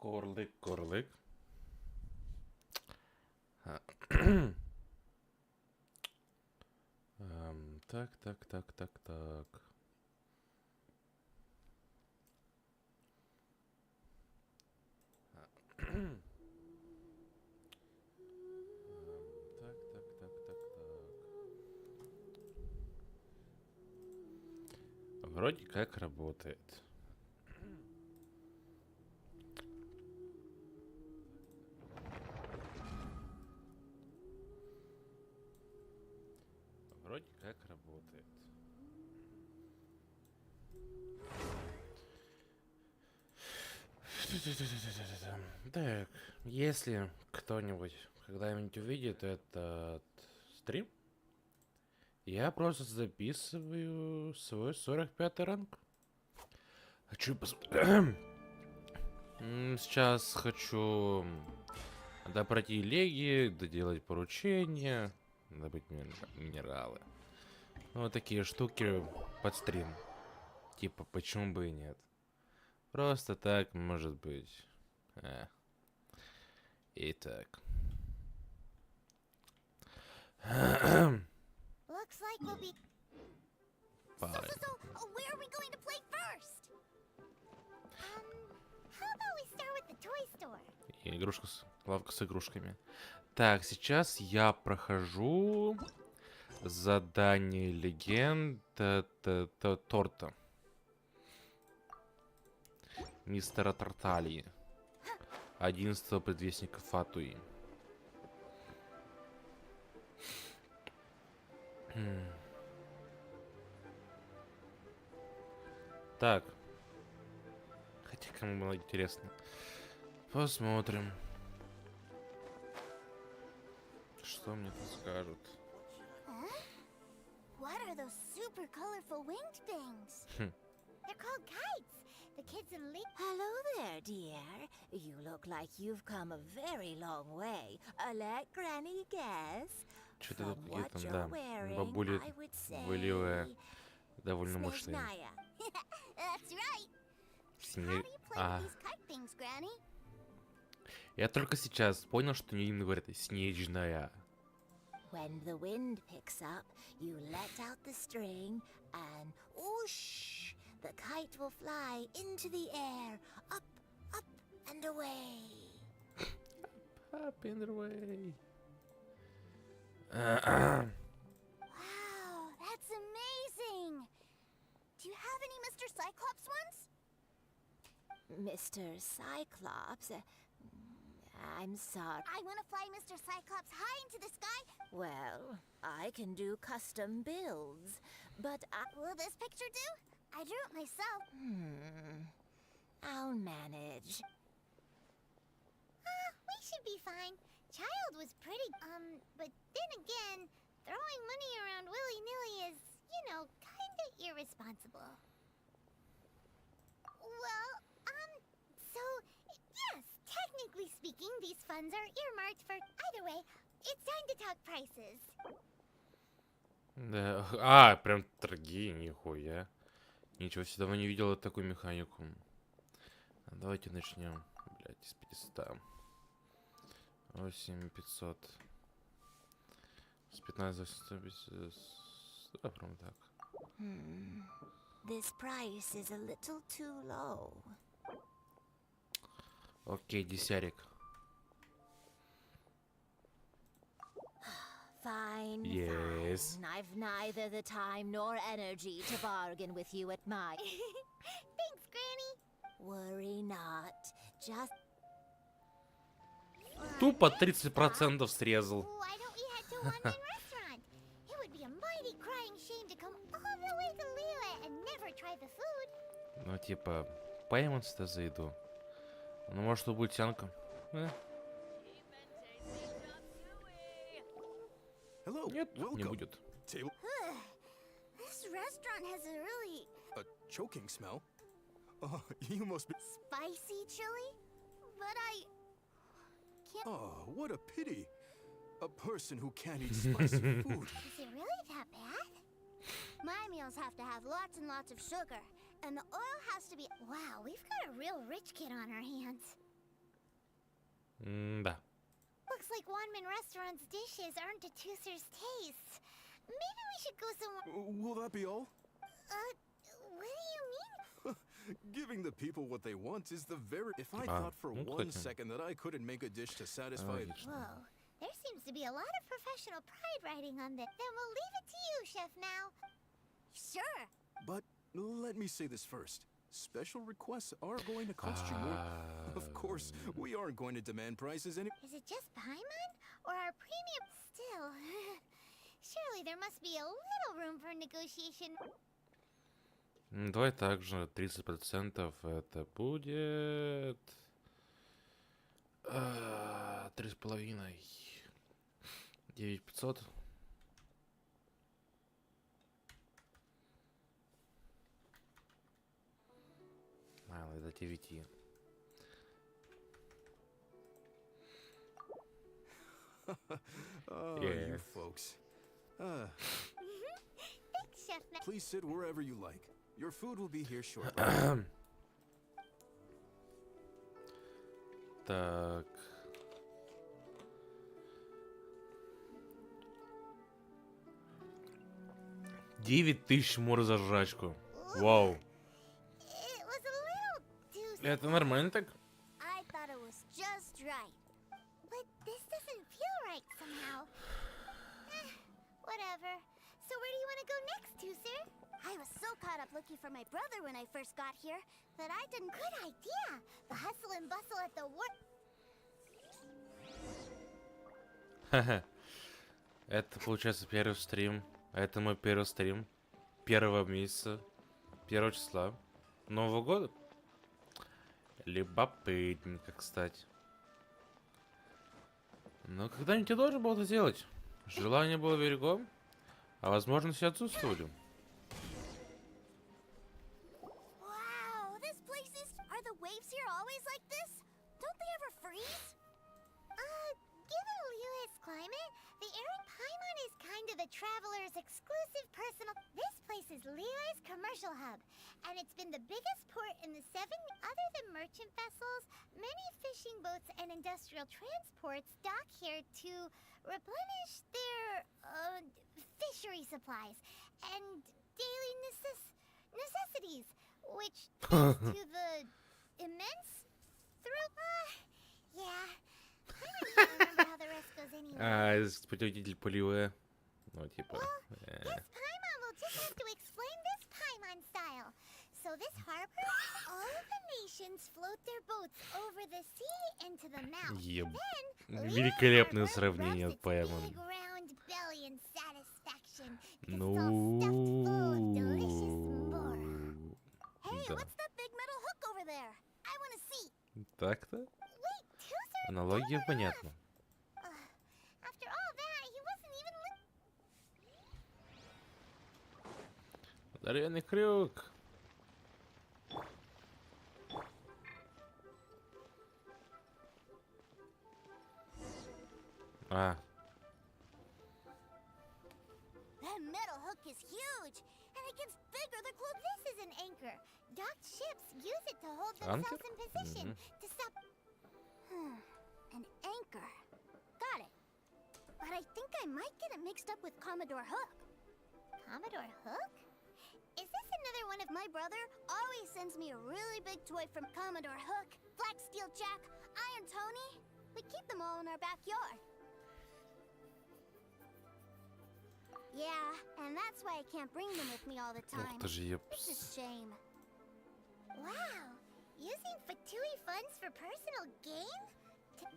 Корлик, корлик. Так. Вроде как работает. Вроде как работает. Так, если кто-нибудь когда-нибудь увидит этот стрим, я просто записываю свой 45-й ранг. Хочу посмотреть. Сейчас хочу допройти леги, доделать поручения, добыть минералы. Вот такие штуки под стрим. Типа, почему бы и нет? Просто так, может быть. Итак. Looks like we'll be. So, where are we going to play first? How about we start with the toy store? Игрушка лавка с игрушками. Так, сейчас я прохожу задание легенда торта. Мистера Тарталии. 11-го предвестника Фатуи. Так. Хотя кому было интересно. Посмотрим. Что мне тут скажут? What are those super colorful winged things? They're called kites. The kids in Hello there, dear. You look like you've come a very long way. Let Granny guess. Что-то From тут what где-то, you're да. wearing, Бабули I would say выливая довольно мощные. Snezhnaya. That's right. How Снег... do you play with these kite things, Granny? Я только сейчас понял, что не говорят снежная. When the wind picks up, you let out the string and whoosh, the kite will fly into the air, up, up and away. Up in the way. Wow, that's amazing. Do you have any Mr. Cyclops ones? Mr. Cyclops, I'm sorry. I want to fly Mr. Cyclops high into the sky. Well, I can do custom builds, but Will this picture do? I drew it myself. I'll manage. We should be fine. Child was pretty, but then again, throwing money around willy-nilly is, kinda irresponsible. Well, so, yes, technically speaking, these funds are earmarked for... Either way, it's time to talk prices. Да. Прям торги, нихуя. Ничего себе, давно не видел такую механику. Давайте начнем. Блять, из 500. 8500. С 15 до 150. Да, прям так. This price is a little too low. Окей, десятик. Fine, Yes. fine. I've neither the time nor energy to bargain with you at my... Thanks, Granny. Worry not. Just... Тупо 30% срезал. Why don't we head to London restaurant? It would be a mighty crying shame to come all the way to Lila and never try the food. Ну, типа, пойматься за еду. Ну, может, тут будет тянка. Hello. Нет, не Welcome. будет. Table. This restaurant has a really A choking smell. Oh, you must be. spicy chili, but I can't. Oh, what a pity. A person who can't eat spicy food. Is it really that bad? My meals have to have lots and lots of sugar, and the oil has to be. Wow, we've got a real rich kid on our hands. Да. Looks like Wanman Restaurant's dishes aren't to Tooser's taste. Maybe we should go somewhere. Will that be all? What do you mean? Giving the people what they want is the very... If I Ah, thought for ну, one кстати. second that I couldn't make a dish to satisfy... Логично. Whoa, there seems to be a lot of professional pride riding on this. Then we'll leave it to you, Chef Now. Sure. But let me say this first. Special requests are going to cost you more. Of course, we aren't going to demand prices any... Is it just Paimon? Or our premium still? Surely there must be a little room for negotiation. Давай также 30% это будет 3,5. 9500. Мало, до 9. Oh, Yes. you folks. Thanks, Chef Now. Please sit wherever you like. Your food will be here shortly. Так. $9000 мор за жрачку. Вау. It was a little too... Это нормально так? I thought it was just right. But this doesn't feel right somehow. Whatever. So where do you want to go next, Tooser? I was so caught up looking for my brother when I first got here that I didn't... Good idea. The hustle and bustle at the work... Ха-ха. Это получается первый стрим. Это мой первый стрим. 1 месяца. 1 числа. Нового года. Любопытненько, кстати. Но когда-нибудь я должен был это сделать. Желание было велико, а возможности отсутствовали. Wow, this place is... Are the waves here always like this? Don't they ever freeze? Given Liyue's climate, the air in Paimon is kind of the traveler's exclusive personal... This place is Liyue's commercial hub, and it's been the biggest port in the 7... Other than merchant vessels, many fishing boats and industrial transports dock here to replenish their, fishery supplies and daily necessities, which, thanks to the immense yeah. I don't even remember how the rest goes anyway. Путеводитель по Лиуэ. Ну, типа... Guess Paimon will just have to explain this Paimon style. So this harbor, all of the nations float their boats over the sea into the mouth. Еб. Then, Великолепное Liyue сравнение rubs от its Paimon. big round belly in satisfaction because it's all stuffed Ну... full of delicious mbora. Hey, Да. what's that big metal hook over there? I want to see. Так-то? Wait, Tooser? Аналогия понятна. After all that, he wasn't even Здоровенный крюк. А, That metal hook is huge, and it gets bigger the closer. This is an anchor. Docked ships use it to hold Anchor? themselves in position to stop. An anchor. Got it. But I think I might get it mixed up with Commodore Hook. Commodore Hook? Is this another one of My brother always sends me a really big toy from Commodore Hook, Black Steel Jack, Iron Tony. We keep them all in our backyard. Yeah, and that's why I can't bring them with me all the ух time. ты ж, It's a епс. shame. Wow, using Fatui funds for personal gain?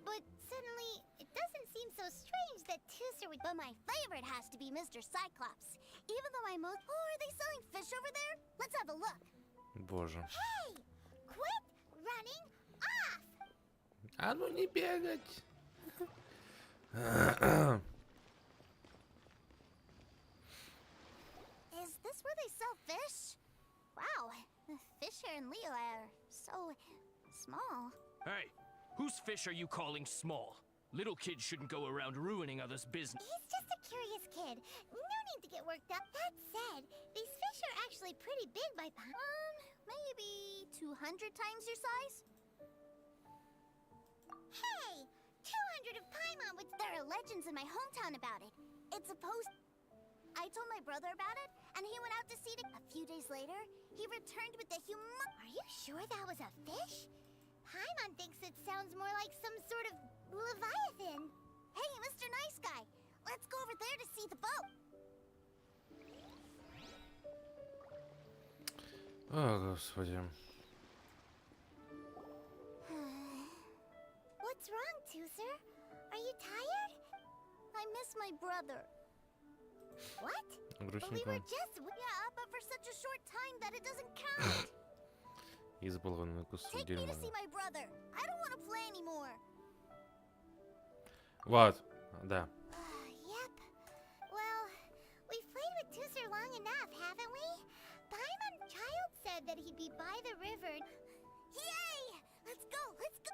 But suddenly, it doesn't seem so strange that Tooser would... But my favorite has to be Mr. Cyclops. Even though I'm most... Oh, are they selling fish over there? Let's have a look. Боже. Hey! Quit running off! А ну не бегать. Is this where they sell fish? Wow, the fish here in Leo are so small. Hey, whose fish are you calling small? Little kids shouldn't go around ruining others' business. He's just a curious kid. No need to get worked up. That said, these fish are actually pretty big by Maybe 200 times your size? Hey! 200 of Paimon would. There are legends in my hometown about it. It's supposed... I told my brother about it, and he went out to see it. A few days later, he returned with the Are you sure that was a fish? Paimon thinks it sounds more like some sort of leviathan. Hey, Mr. Nice Guy, let's go over there to see the boat. О, господи. What's wrong, Tooser? Are you tired? I miss my brother. What? But we Грустненько. Yeah, but for such a short time that it doesn't count. Избалованный кусок Take me дерьма. to see my brother. I don't want to play anymore. Вот, да. Yep. Well, we've played with Tooser long enough, haven't we? Paimon Child said that he'd be by the river. Yay! Let's go, let's go.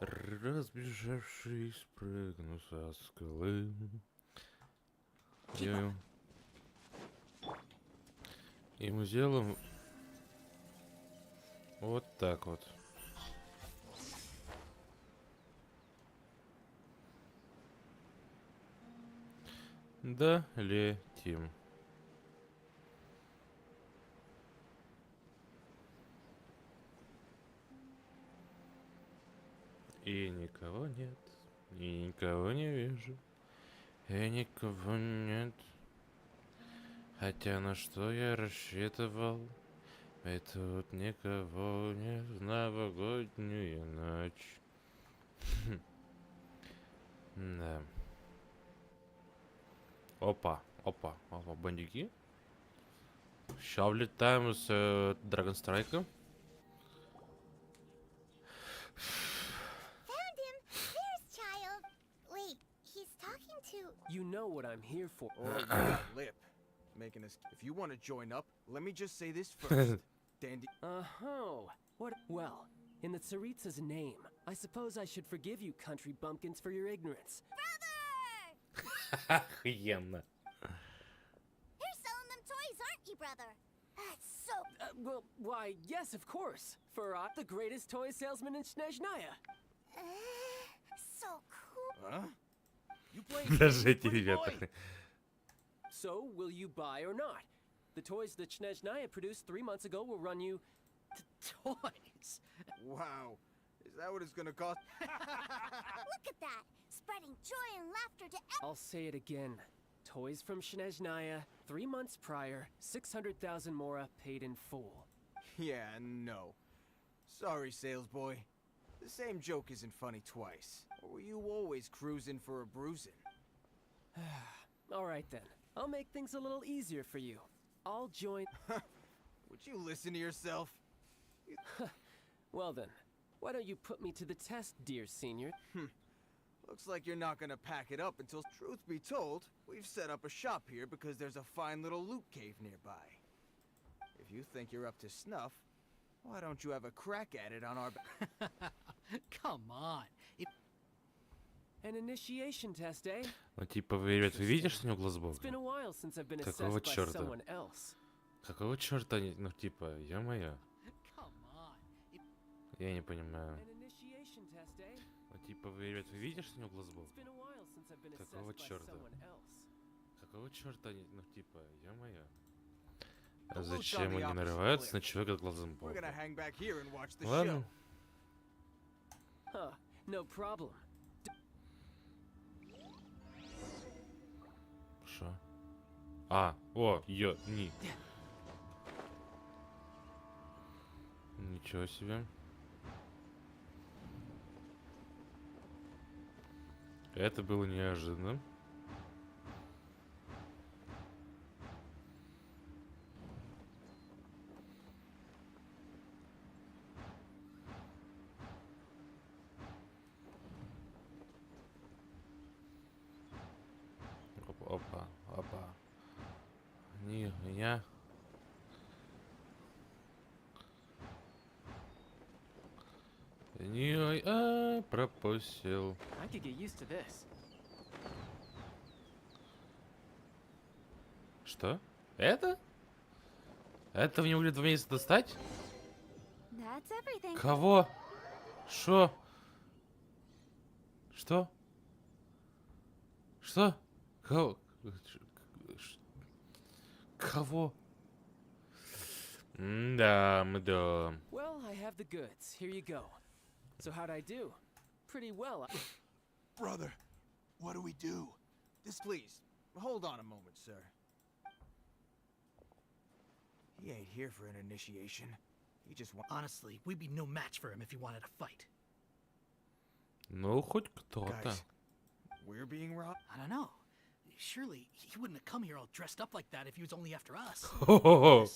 Разбежавшись, прыгну со скалы. Я... И мы сделаем вот так вот. Да, летим. И никого нет, и никого не вижу, и никого нет. Хотя на что я рассчитывал, и тут никого нет в новогоднюю ночь. Да. Опа, опа, опа, бандюки. Ща влетаем с Драгонстрайка. Found him! There's Child! Wait, he's talking to... You know what I'm here for. Or you got lip. Making us. If you want to join up, let me just say this first. Dandy. Uh-huh. What? Well, in the Tsaritsa's name, I suppose I should forgive you country bumpkins for your ignorance. Охуенно. You're selling them toys, aren't you, brother? That's so... Well, why, yes, of course. For the greatest toy salesman in Snezhnaya. so cool. Huh? You play? Даже эти ребята. So, will you buy or not? The toys that Snezhnaya produced 3 months ago will run you... toys? Wow. Is that what it's gonna cost? Look at that. Spreading joy and laughter to... I'll say it again. Toys from Snezhnaya, 3 months prior, 600,000 mora paid in full. Yeah, no. Sorry, sales boy. The same joke isn't funny twice. Or were you always cruising for a bruising? All right then. I'll make things a little easier for you. I'll join... Would you listen to yourself? Well then, why don't you put me to the test, dear senior? Looks like you're not gonna pack it up until, truth be told, we've set up a shop here because there's a fine little loot cave nearby. If you think you're up to snuff, why don't you have a crack at it on our... Come on. An initiation test, eh? Ну типа, вы, ребят, вы видите, что у него глаз It's been a бога? while since I've been Какого assessed by чёрта? someone else. Какого черта они, ну типа, ё-моё. Come on. Я не понимаю. An initiation test, eh? Ну типа, вы, ребят, вы видите, что у него глаз бога? It's been a while since I've been Какого assessed by чёрта? someone else. Какого черта они, ну типа, ё-моё. А The loot's on зачем the они opposite нарываются на cliff. человека с глазом We're gonna бога? hang back here and watch the show. Ладно. Huh, no problem. Шо? А, о, ни. Ничего себе. Это было неожиданно. Опа, опа, опа. Не, меня. Не, пропустил. I could get used to this. Что? Это? Это вы не могли 2 месяца достать? That's everything. Кого? Шо? Что? Что? Кого? Кого? Да, да. Well, I have the goods. Here you go. So how'd I do? Pretty well. Brother, what do we do? Please, hold on a moment, sir. He ain't here for an initiation. He just wants... Honestly, we'd be no match for him if he wanted to fight. Ну, хоть кто-то. Guys, we're being robbed? I don't know. Surely he wouldn't have come here all dressed up like that if he was only after us. Хо-хо-хо.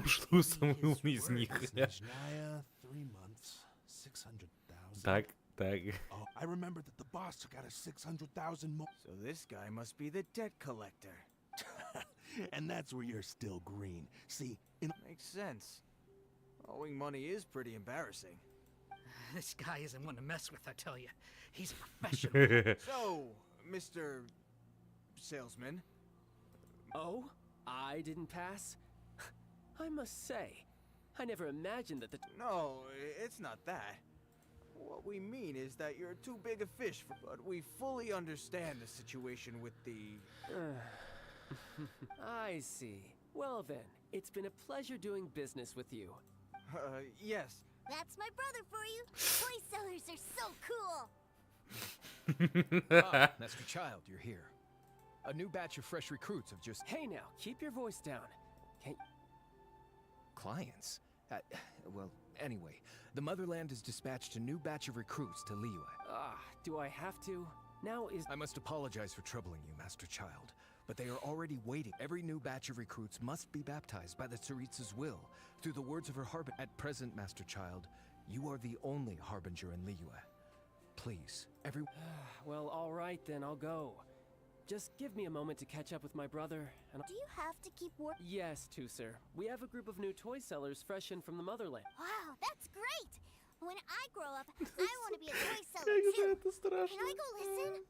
Что самый умный из них? Snezhnaya, 3 months, 600,000. Так, так. Oh, I remember that the boss took out a 600,000 more. So this guy must be the debt collector. And that's where you're still green. See, in Makes sense. Owing money is pretty embarrassing. This guy isn't one to mess with, I tell you. He's a professional. So, Mr. Salesman, Oh, I didn't pass? I must say, I never imagined that the... no, it's not that. What we mean is that you're too big a fish, but we fully understand the situation with the... I see. Well then, it's been a pleasure doing business with you. Yes. That's my brother for you. Toy sellers are so cool. Master Child, you're here. A new batch of fresh recruits have just... Hey now, keep your voice down. Can't... Clients? Well, anyway, the Motherland has dispatched a new batch of recruits to Liyue. Do I have to? Now is... I must apologize for troubling you, Master Child, but they are already waiting. Every new batch of recruits must be baptized by the Tsaritsa's will, through the words of her harbinger. At present, Master Child, you are the only harbinger in Liyue. Please, Well, all right then, I'll go. Just give me a moment to catch up with my brother, and... Do you have to keep working? Yes, too, sir. We have a group of new toy sellers fresh in from the Motherland. Wow, that's great. When I grow up, I want to be a toy seller too. Это страшно. Can I go listen?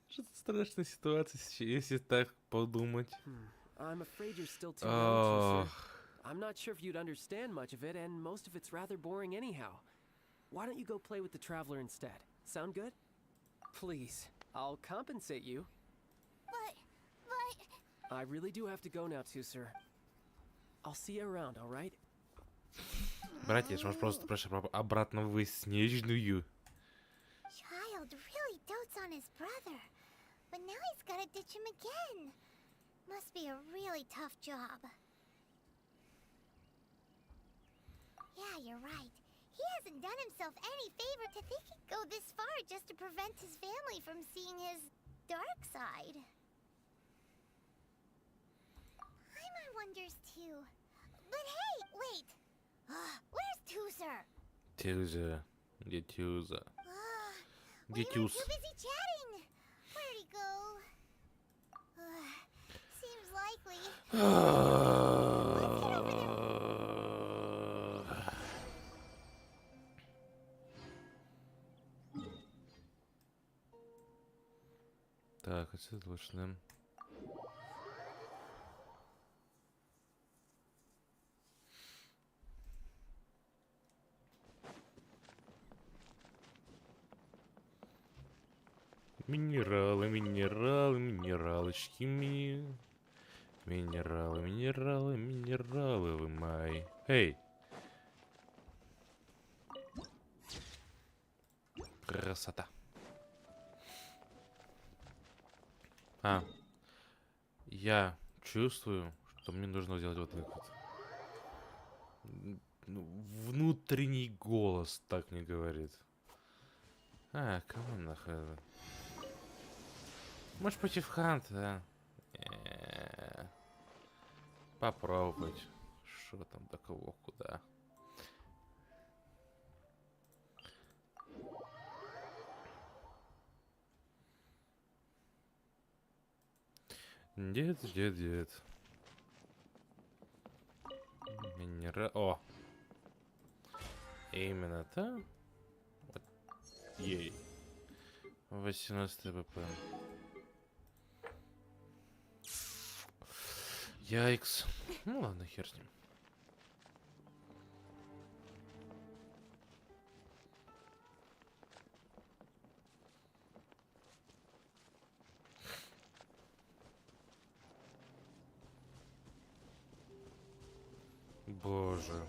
Что-то страшная ситуация, если так подумать. I'm afraid you're still too young, Ох. sir. I'm not sure if you'd understand much of it, and most of it's rather boring anyhow. Why don't you go play with the Traveler instead? Sound good? Please, I'll compensate you. But... I really do have to go now too, sir. I'll see you around, all right? Братец, может просто прошу обратно в Снежную. Child really dotes on his brother. But now he's gotta ditch him again. Must be a really tough job. Yeah, you're right. He hasn't done himself any favor to think he'd go this far just to prevent his family from seeing his dark side. Paimon wonders too. But hey, wait! Where's Toozer? Тюза. Где Тюза? We Где were Тюз? too busy chatting. Where'd he go? Seems likely. Так, это точно. Минералы, минералы, минералочки, минералы, минералы, минералы, вы мои. Эй! Красота. Я чувствую, что мне нужно сделать вот так вот. Внутренний голос так мне говорит. Кого нахрен? Может против Ханта, попробовать. Что там, до кого, куда. Дед. О! Именно так. Вот. Ей. 18 ВП. Яйкс. Ну ладно, хер с ним. Боже.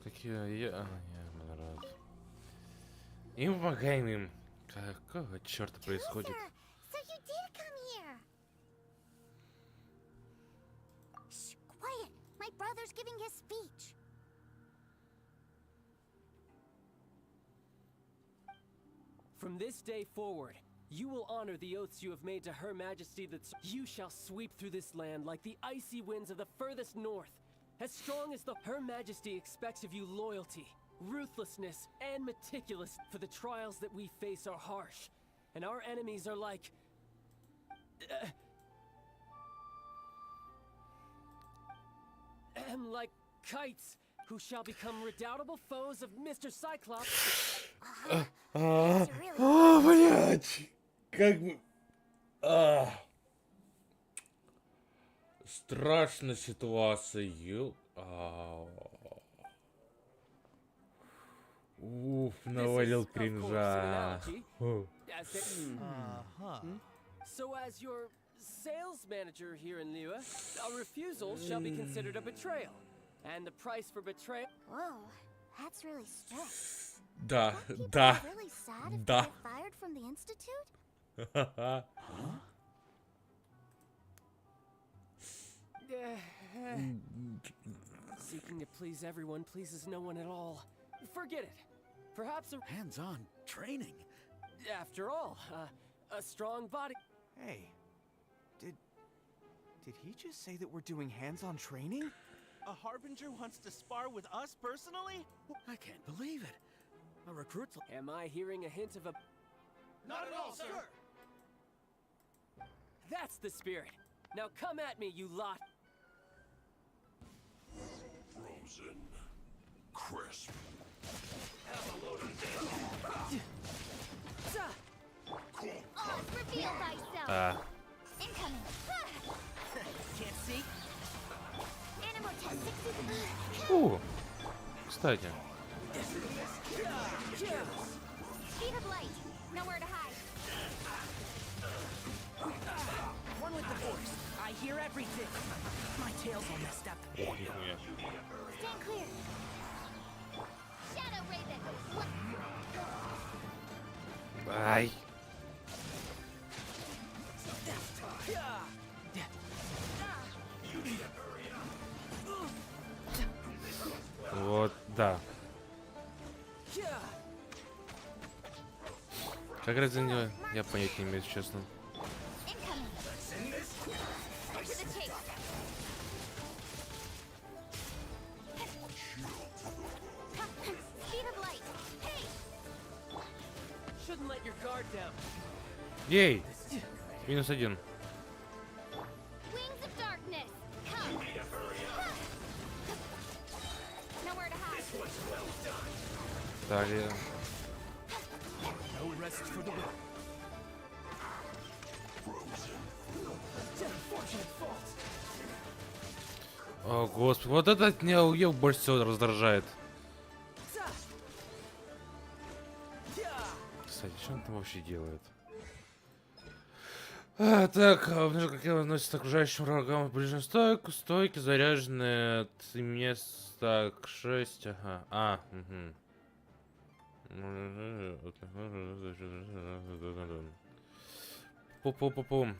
Какие я рад. И мы помогаем им. Какого черта происходит? So you did come here. Shh, quiet. My brother's giving his speech. From this day forward, you will honor the oaths you have made to Her Majesty that you shall sweep through this land like the icy winds of the furthest north. As strong as the Her Majesty expects of you loyalty, ruthlessness, and meticulous, for the trials that we face are harsh, and our enemies are like... like kites, who shall become redoubtable foes of Mr. Cyclops. Блять! Как бы... Страшная ситуация. Уф, навалил кринжа. So as your sales manager here in Liyue, a refusal shall be considered a betrayal. And the price for betrayal... Whoa, that's really strict. Да, People да, are really sad if да. they get fired from the institute? Seeking to please everyone pleases no one at all. Forget it. Perhaps a... Hands-on training. After all, a strong body... Hey, did he just say that we're doing hands-on training? A harbinger wants to spar with us personally? I can't believe it. A recruit's... Am I hearing a hint of a... Not at all, sir. That's the spirit. Now come at me, you lot. Frozen. Crisp. Oh, reveal thyself. Incoming. Can't see? Animal test 60. Кстати. Speed of light. Nowhere to hide. One with the force. I hear everything. My tail's all messed up. Ох, нихуя. Stand clear. Shadow Raven. What? Ай. Вот, да. Как раз за него я понять не имею, честно. Incoming. Cut to the chase. Speed of light. Hey! Shouldn't let your guard down. Ей! -1. Wings of darkness. Come. Nowhere to hide. Далее. No rest for the wicked. О, господи, вот этот меня уеб больше всего раздражает. Кстати, что он там вообще делает? Так, как относится к окружающим врагам в ближнюю стойку, стойки заряженные от мест, так, 6, ага, угу. Пу-пу-пу-пу.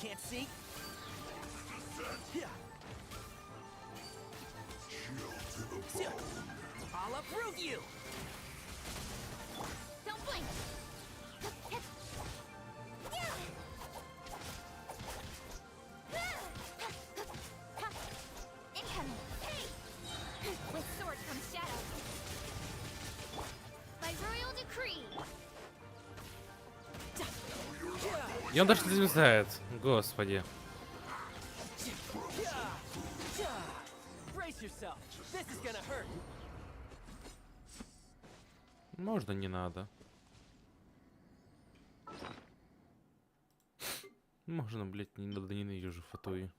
Can't see? I'll uproot you! Don't blink. Incoming. Hey! With sword comes shadow. By royal decree. И он даже не замечает. Господи. Brace Brace yourself. This is gonna hurt. Можно, не надо. Можно, блядь, не надо, ненавижу фотои.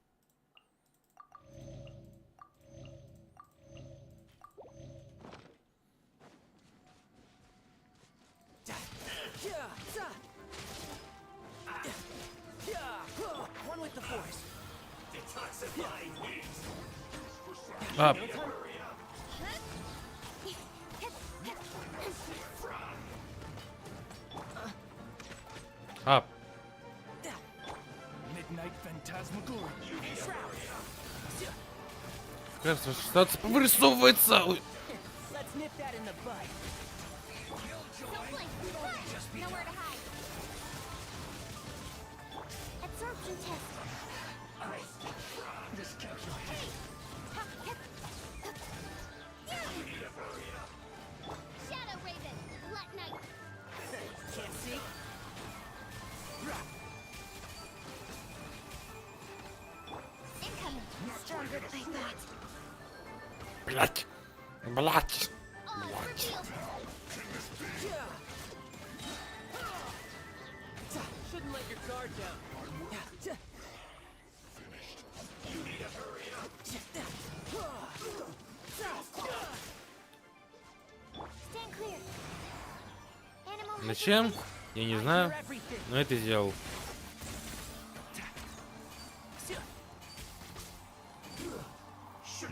One with the force. А, а, Midnight Phantasmagoria. кажется, что-то вырисовывается. Ой. Let's nip that in the bud. Nowhere to hide. Absorption test. Shadow Raven, Black Knight. Can't see. Incoming. Stronger than I thought. Блядь. Блядь. All revealed. Shouldn't let your guard down. Stand clear. Animal Зачем? Я не знаю. Но это сделал.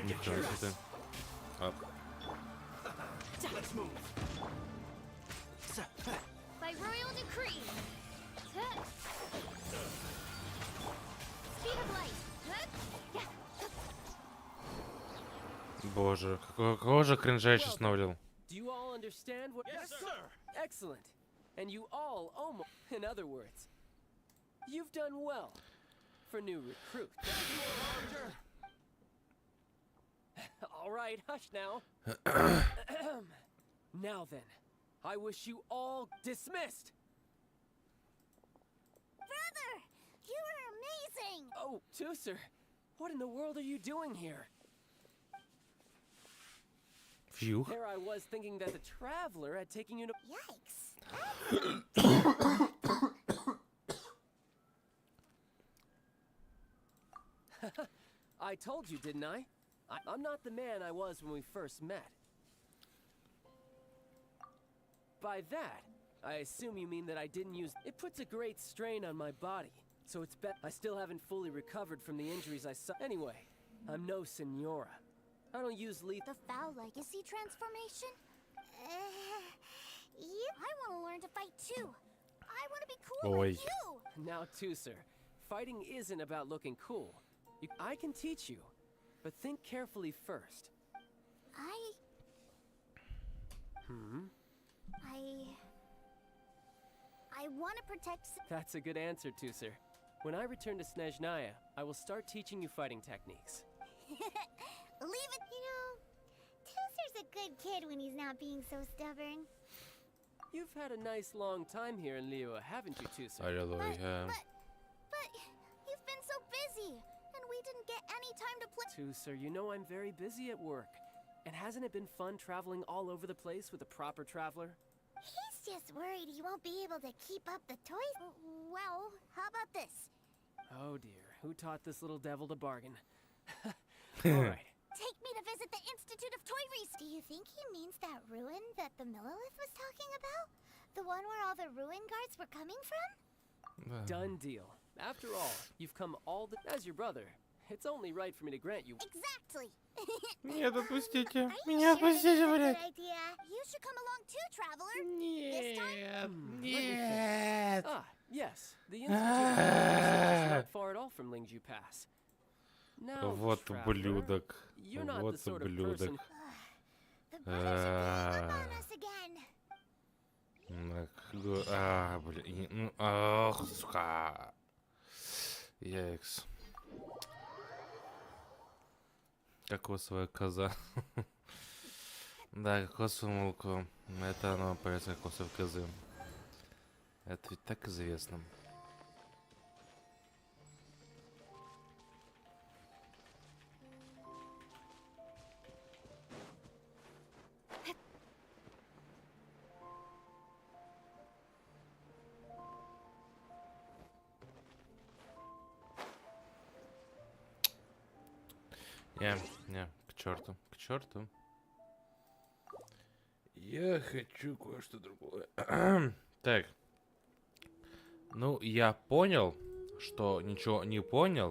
Ничего себе. А, Let's move. by royal decree. Speed of light. боже, какого же кринжа я сейчас навалил? Do you all understand what? Yes, sir. Excellent. And you all almost. In other words, you've done well for new recruit. All right, hush now. Now then, I wish you all dismissed. Brother, you are amazing. Oh, Tooser, what in the world are you doing here? Фью. There I was thinking that the traveler had taken you to. Yikes. I told you, didn't I? I'm not the man I was when we first met. By that, I assume you mean that I didn't use. It puts a great strain on my body, so it's I still haven't fully recovered from the injuries I saw. Anyway, I'm no senora. I don't use lethal. The foul legacy transformation? I want to learn to fight too. I want to be cool Oi. like you. Now, Tooser, fighting isn't about looking cool. I can teach you, but think carefully first. I want to protect. That's a good answer, Tooser. When I return to Snezhnaya, I will start teaching you fighting techniques. Leave it. You know, Tooser's a good kid when he's not being so stubborn. You've had a nice long time here in Liyue, haven't you, Tooser? Аллилуйя. But you've been so busy, and we didn't get any time to play. Tooser, you know I'm very busy at work. And hasn't it been fun traveling all over the place with a proper traveler? He's just worried he won't be able to keep up the toys. Well, how about this? Oh dear, who taught this little devil to bargain? Alright. Take me to visit the Institute of Toy Research. Do you think he means that ruin that the Millilith was talking about? The one where all the ruin guards were coming from? Да. Done deal. After all, you've come all the. As your brother, it's only right for me to grant you. Exactly. Нет, отпустите. Are you Меня sure this is отпустите, a good блядь. idea? You should come along too, traveler. Нет, нет. Ah, yes. The Institute of Toy Research is not far at all from Lingju Pass. Now, Вот traveler, ублюдок. you're not Вот the sort of ублюдок. person. The brothers are ganging up on Ah. us again. Блин. Ну, ах, сука. Яйкс. Кокосовая коза. Да, кокосовое молоко. Это оно появится кокосовой козы. Это ведь так известно. Не, к черту, к черту. Я хочу кое-что другое. Так. Ну, я понял, что ничего не понял.